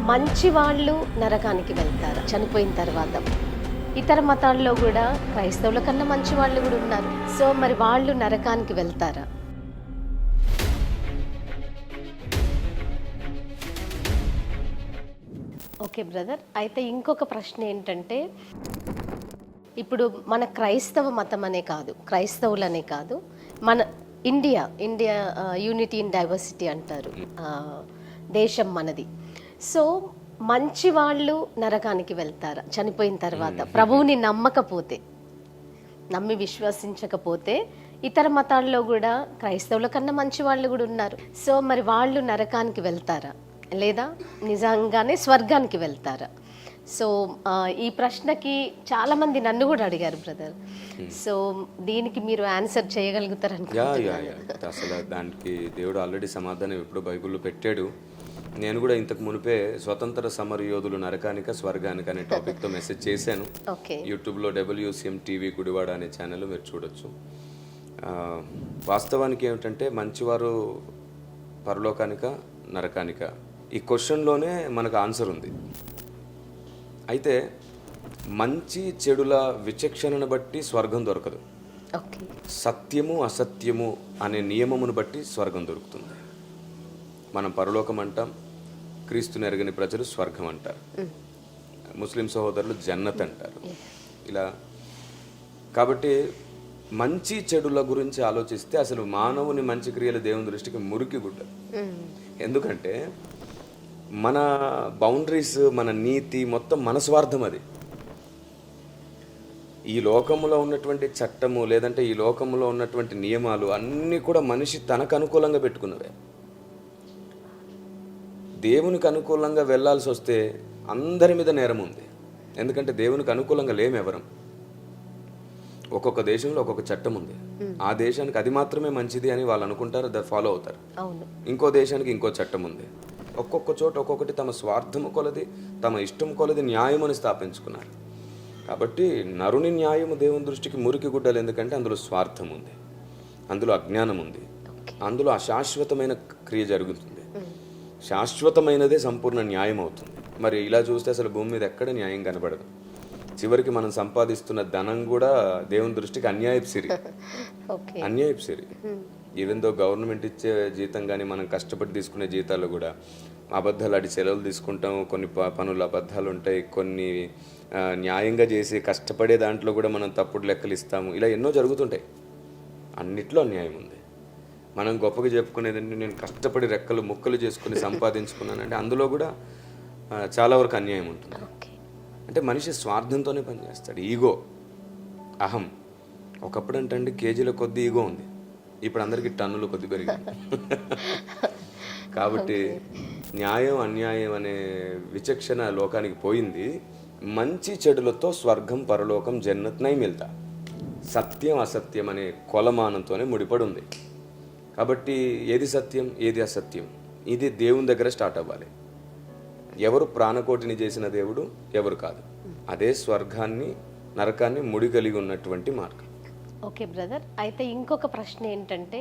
మంచి వాళ్ళు నరకానికి వెళ్తారు చనిపోయిన తర్వాత. ఇతర మతాల్లో కూడా క్రైస్తవుల కన్నా మంచి వాళ్ళు కూడా ఉన్నారు. సో మరి వాళ్ళు నరకానికి వెళ్తారా? ఓకే బ్రదర్, అయితే ఇంకొక ప్రశ్న ఏంటంటే, ఇప్పుడు మన క్రైస్తవ మతం అనే కాదు, క్రైస్తవులనే కాదు, మన ఇండియా యూనిటీ ఇన్ డైవర్సిటీ అంటారు, దేశం మనది. సో మంచి వాళ్ళు నరకానికి వెళ్తారా చనిపోయిన తర్వాత? ప్రభువుని నమ్మి విశ్వసించకపోతే ఇతర మతాల్లో కూడా క్రైస్తవుల కన్నా మంచి వాళ్ళు కూడా ఉన్నారు. సో మరి వాళ్ళు నరకానికి వెళ్తారా లేదా నిజంగానే స్వర్గానికి వెళ్తారా? సో ఈ ప్రశ్నకి చాలామంది నన్ను కూడా అడిగారు బ్రదర్. సో దీనికి మీరు ఆన్సర్ చేయగలుగుతారనుకుంటున్నాను. అసలు దానికి దేవుడు ఆల్రెడీ సమాధానం ఎప్పుడో బైబిల్లో పెట్టాడు. నేను కూడా ఇంతకు మునిపే స్వతంత్ర సమర యోధులు నరకానిక స్వర్గానిక అనే టాపిక్తో మెసేజ్ చేశాను. యూట్యూబ్లో WCM TV గుడివాడ అనే ఛానల్ మీరు చూడొచ్చు. వాస్తవానికి ఏమిటంటే, మంచివారు పరలోకానిక నరకానిక, ఈ క్వశ్చన్లోనే మనకు ఆన్సర్ ఉంది. అయితే మంచి చెడుల విచక్షణను బట్టి స్వర్గం దొరకదు, సత్యము అసత్యము అనే నియమమును బట్టి స్వర్గం దొరుకుతుంది. మనం పరలోకం అంటాం, క్రీస్తుని ఎరగని ప్రజలు స్వర్గం అంటారు, ముస్లిం సహోదరులు జన్నత్ అంటారు. ఇలా కాబట్టి మంచి చెడుల గురించి ఆలోచిస్తే అసలు మానవుని మంచి క్రియలు దేవుని దృష్టికి మురికి గుడ్డ. ఎందుకంటే మన బౌండరీస్, మన నీతి మొత్తం మన స్వార్థం. అది ఈ లోకంలో ఉన్నటువంటి చట్టము లేదంటే ఈ లోకంలో ఉన్నటువంటి నియమాలు అన్నీ కూడా మనిషి తనకు అనుకూలంగా పెట్టుకున్నవే. దేవునికి అనుకూలంగా వెళ్ళాల్సి వస్తే అందరి మీద నేరం ఉంది. ఎందుకంటే దేవునికి అనుకూలంగా లేమెవరం. ఒక్కొక్క దేశంలో ఒక్కొక్క చట్టం ఉంది. ఆ దేశానికి అది మాత్రమే మంచిది అని వాళ్ళు అనుకుంటారు, దాన్ని ఫాలో అవుతారు. ఇంకో దేశానికి ఇంకో చట్టం ఉంది. ఒక్కొక్క చోట ఒక్కొక్కటి తమ స్వార్థము కొలది, తమ ఇష్టం కొలది న్యాయం అని స్థాపించుకున్నారు. కాబట్టి నరుని న్యాయము దేవుని దృష్టికి మురికి గుడ్డలు. ఎందుకంటే అందులో స్వార్థం ఉంది, అందులో అజ్ఞానం ఉంది, అందులో అశాశ్వతమైన క్రియ జరుగుతుంది. శాశ్వతమైనదే సంపూర్ణ న్యాయం అవుతుంది. మరి ఇలా చూస్తే అసలు భూమి మీద ఎక్కడ న్యాయం కనబడదు. చివరికి మనం సంపాదిస్తున్న ధనం కూడా దేవుని దృష్టికి అన్యాయపు సిరి. ఈవెన్ దో గవర్నమెంట్ ఇచ్చే జీతం కానీ మనం కష్టపడి తీసుకునే జీతాలు కూడా అబద్ధాలు ఆడి సెలవులు తీసుకుంటాం. కొన్ని పనులు అబద్ధాలు ఉంటాయి, కొన్ని న్యాయంగా చేసి కష్టపడే దాంట్లో కూడా మనం తప్పుడు లెక్కలు ఇస్తాము. ఇలా ఎన్నో జరుగుతుంటాయి. అన్నిట్లో అన్యాయం ఉంది. మనం గొప్పగా చెప్పుకునేదంటే నేను కష్టపడి రెక్కలు ముక్కలు చేసుకుని సంపాదించుకున్నానంటే అందులో కూడా చాలా వరకు అన్యాయం ఉంటుంది. అంటే మనిషి స్వార్థంతోనే పనిచేస్తాడు. ఈగో, అహం. ఒకప్పుడు అంటే కేజీల కొద్ది ఈగో ఉంది, ఇప్పుడు అందరికీ టన్నులు కొద్ది పెరిగింది. కాబట్టి న్యాయం అన్యాయం అనే విచక్షణ లోకానికి పోయింది. మంచి చెడులతో స్వర్గం పరలోకం జన్నత్ నై మిల్తా. సత్యం అసత్యం అనే కొలమానంతోనే ముడిపడి ఉంది. కాబట్టి ఏది సత్యం ఏది అసత్యం ఇది దేవుని దగ్గర స్టార్ట్ అవ్వాలి. ఎవరు ప్రాణకోటిని చేసిన దేవుడు, ఎవరు కాదు. అదే స్వర్గాన్ని నరకాన్ని ముడి కలిగి ఉన్నటువంటి మార్గం. ఓకే బ్రదర్, అయితే ఇంకొక ప్రశ్న ఏంటంటే,